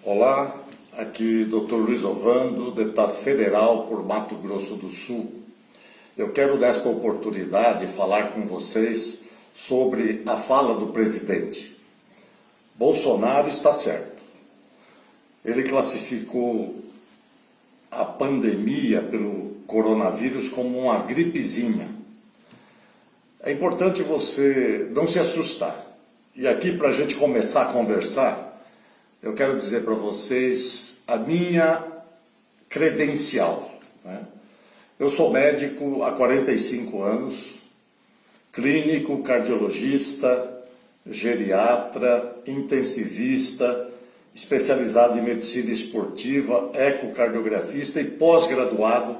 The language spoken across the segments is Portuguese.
Olá, aqui Dr. Luiz Ovando, deputado federal por Mato Grosso do Sul. Eu quero, nesta oportunidade, falar com vocês sobre a fala do presidente. Bolsonaro está certo. Ele classificou a pandemia pelo coronavírus como uma gripezinha. É importante você não se assustar. E aqui, para a gente começar a conversar, eu quero dizer para vocês a minha credencial, né? Eu sou médico há 45 anos, clínico, cardiologista, geriatra, intensivista, especializado em medicina esportiva, ecocardiografista e pós-graduado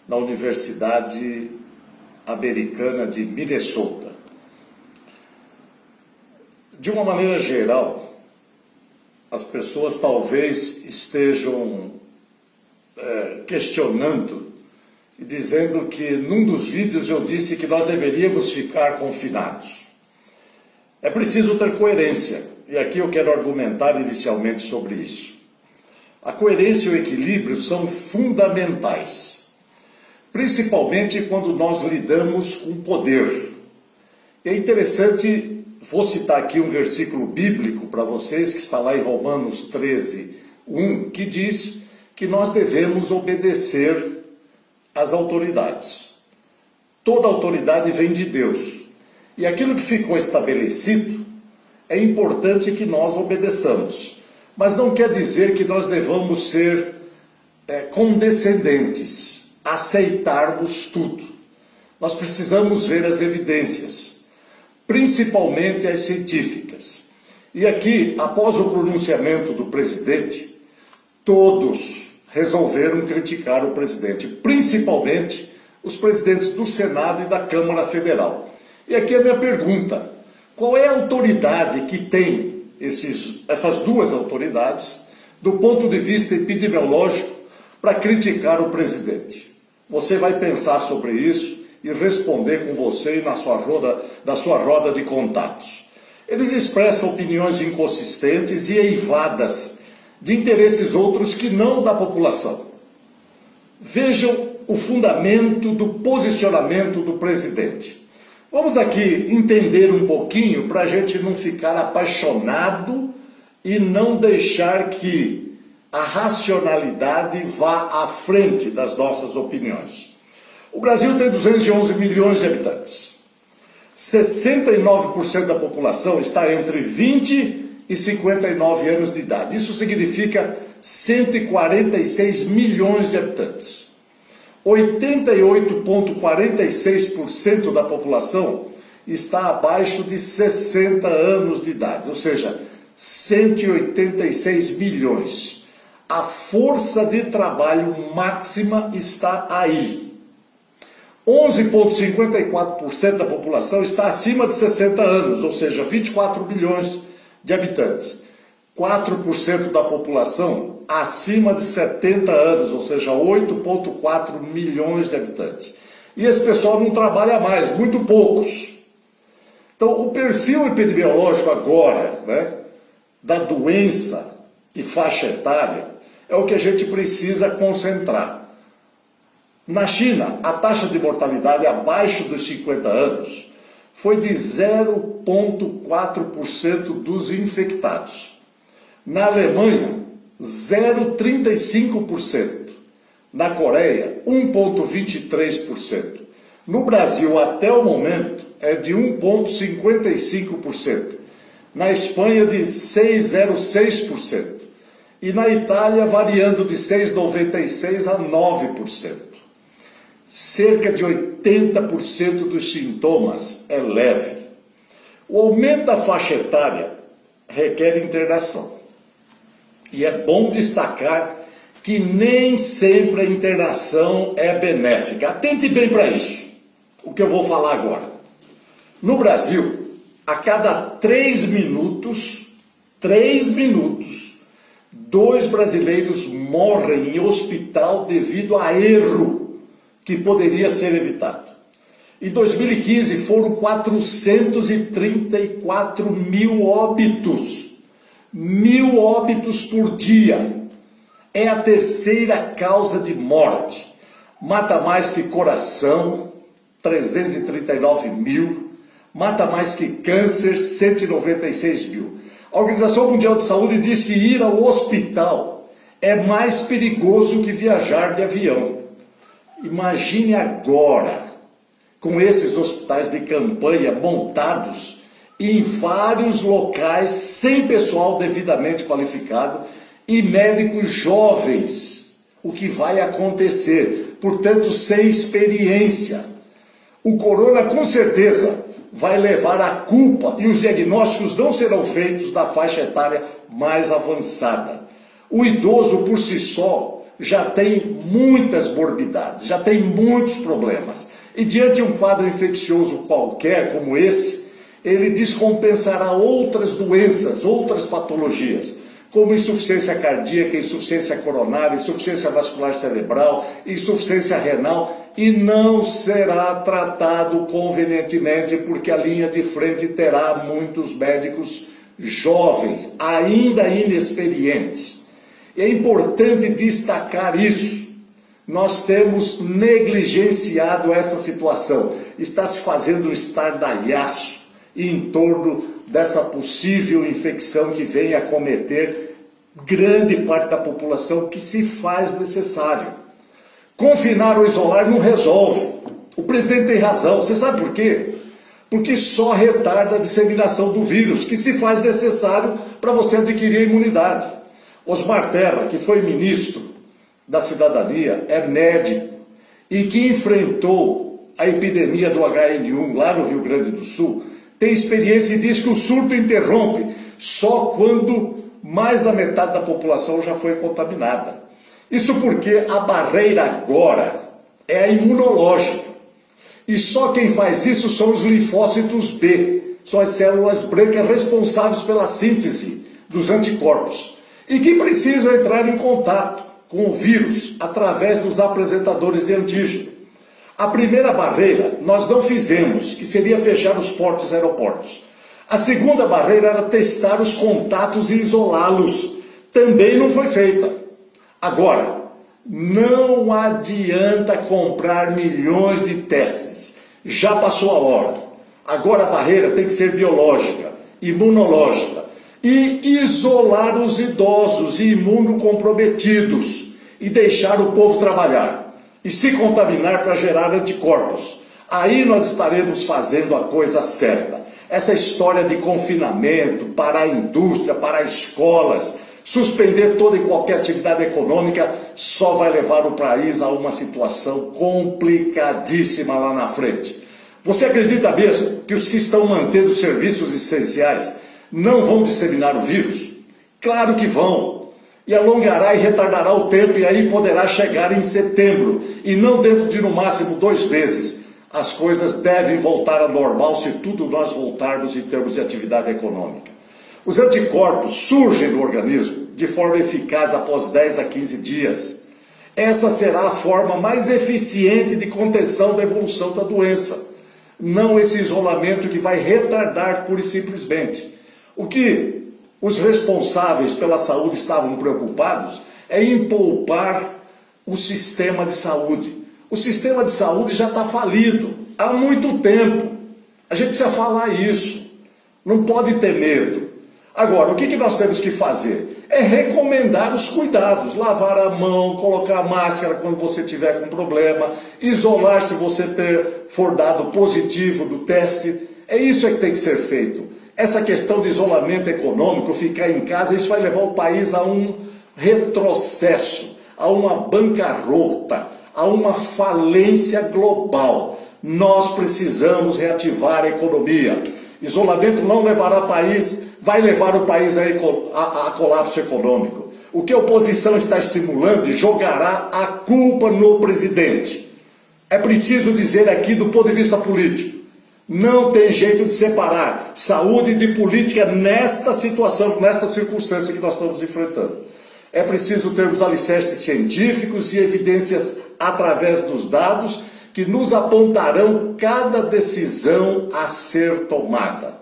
na Universidade Americana de Minnesota. De uma maneira geral, as pessoas talvez estejam questionando e dizendo que num dos vídeos eu disse que nós deveríamos ficar confinados. É preciso ter coerência, e aqui eu quero argumentar inicialmente sobre isso. A coerência e o equilíbrio são fundamentais, principalmente quando nós lidamos com poder. É interessante. Vou citar aqui um versículo bíblico para vocês, que está lá em Romanos 13, 1, que diz que nós devemos obedecer às autoridades. Toda autoridade vem de Deus. E aquilo que ficou estabelecido, é importante que nós obedeçamos. Mas não quer dizer que nós devamos ser condescendentes, aceitarmos tudo. Nós precisamos ver as evidências, principalmente as científicas. E aqui, após o pronunciamento do presidente, todos resolveram criticar o presidente, principalmente os presidentes do Senado e da Câmara Federal. E aqui a minha pergunta: qual é a autoridade que tem essas duas autoridades, do ponto de vista epidemiológico, para criticar o presidente? Você vai pensar sobre isso e responder com você na sua roda de contatos. Eles expressam opiniões inconsistentes e eivadas de interesses outros que não da população. Vejam o fundamento do posicionamento do presidente. Vamos aqui entender um pouquinho para a gente não ficar apaixonado e não deixar que a racionalidade vá à frente das nossas opiniões. O Brasil tem 211 milhões de habitantes. 69% da população está entre 20 e 59 anos de idade. Isso significa 146 milhões de habitantes. 88,46% da população está abaixo de 60 anos de idade, ou seja, 186 milhões. A força de trabalho máxima está aí. 11,54% da população está acima de 60 anos, ou seja, 24 milhões de habitantes. 4% da população acima de 70 anos, ou seja, 8,4 milhões de habitantes. E esse pessoal não trabalha mais, muito poucos. Então, o perfil epidemiológico agora, né, da doença e faixa etária, é o que a gente precisa concentrar. Na China, a taxa de mortalidade abaixo dos 50 anos foi de 0,4% dos infectados. Na Alemanha, 0,35%. Na Coreia, 1,23%. No Brasil, até o momento, é de 1,55%. Na Espanha, de 6,06%. E na Itália, variando de 6,96% a 9%. Cerca de 80% dos sintomas é leve. O aumento da faixa etária requer internação. E é bom destacar que nem sempre a internação é benéfica. Atente bem para isso, o que eu vou falar agora. No Brasil, a cada 3 minutos, 2 brasileiros morrem em hospital devido a erro que poderia ser evitado. Em 2015 foram 434 mil óbitos 1.000 óbitos por dia. É a terceira causa de morte. Mata mais que coração, 339 mil. Mata mais que câncer, 196 mil. A Organização Mundial de Saúde diz que ir ao hospital é mais perigoso que viajar de avião. Imagine agora, com esses hospitais de campanha montados em vários locais, sem pessoal devidamente qualificado e médicos jovens, o que vai acontecer, portanto, sem experiência. O corona, com certeza, vai levar a culpa e os diagnósticos não serão feitos da faixa etária mais avançada. O idoso, por si só, já tem muitas morbidades, já tem muitos problemas. E diante de um quadro infeccioso qualquer, como esse, ele descompensará outras doenças, outras patologias, como insuficiência cardíaca, insuficiência coronária, insuficiência vascular cerebral, insuficiência renal, e não será tratado convenientemente, porque a linha de frente terá muitos médicos jovens, ainda inexperientes. É importante destacar isso. Nós temos negligenciado essa situação. Está se fazendo um estardalhaço em torno dessa possível infecção que vem a acometer grande parte da população, que se faz necessário. Confinar ou isolar não resolve. O presidente tem razão. Você sabe por quê? Porque só retarda a disseminação do vírus, que se faz necessário para você adquirir a imunidade. Osmar Terra, que foi ministro da Cidadania, é médico e que enfrentou a epidemia do HN1 lá no Rio Grande do Sul, tem experiência e diz que o surto interrompe só quando mais da metade da população já foi contaminada. Isso porque a barreira agora é a imunológica. E só quem faz isso são os linfócitos B, são as células brancas responsáveis pela síntese dos anticorpos e que precisam entrar em contato com o vírus através dos apresentadores de antígeno. A primeira barreira nós não fizemos, que seria fechar os portos e aeroportos. A segunda barreira era testar os contatos e isolá-los. Também não foi feita. Agora, não adianta comprar milhões de testes. Já passou a hora. Agora a barreira tem que ser biológica, imunológica. E isolar os idosos e imunocomprometidos. E deixar o povo trabalhar. E se contaminar para gerar anticorpos. Aí nós estaremos fazendo a coisa certa. Essa história de confinamento, parar a indústria, parar escolas, suspender toda e qualquer atividade econômica, só vai levar o país a uma situação complicadíssima lá na frente. Você acredita mesmo que os que estão mantendo serviços essenciais não vão disseminar o vírus? Claro que vão. E alongará e retardará o tempo, e aí poderá chegar em setembro, e não dentro de no máximo 2 meses. As coisas devem voltar ao normal se tudo nós voltarmos em termos de atividade econômica. Os anticorpos surgem no organismo de forma eficaz após 10 a 15 dias. Essa será a forma mais eficiente de contenção da evolução da doença. Não esse isolamento que vai retardar pura e simplesmente. O que os responsáveis pela saúde estavam preocupados é em poupar o sistema de saúde. O sistema de saúde já está falido há muito tempo. A gente precisa falar isso. Não pode ter medo. Agora, o que nós temos que fazer? É recomendar os cuidados. Lavar a mão, colocar máscara quando você tiver com problema, isolar se você for dado positivo do teste. É isso que tem que ser feito. Essa questão de isolamento econômico, ficar em casa, isso vai levar o país a um retrocesso, a uma bancarrota, a uma falência global. Nós precisamos reativar a economia. Isolamento não levará o país, vai levar o país a colapso econômico. O que a oposição está estimulando e jogará a culpa no presidente. É preciso dizer aqui do ponto de vista político. Não tem jeito de separar saúde de política nesta situação, nesta circunstância que nós estamos enfrentando. É preciso termos alicerces científicos e evidências através dos dados que nos apontarão cada decisão a ser tomada.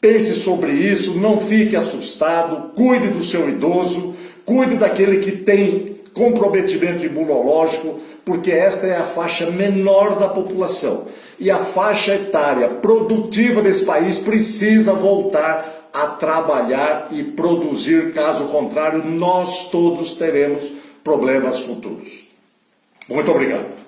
Pense sobre isso, não fique assustado, cuide do seu idoso, cuide daquele que tem comprometimento imunológico, porque esta é a faixa menor da população. E a faixa etária produtiva desse país precisa voltar a trabalhar e produzir, caso contrário, nós todos teremos problemas futuros. Muito obrigado.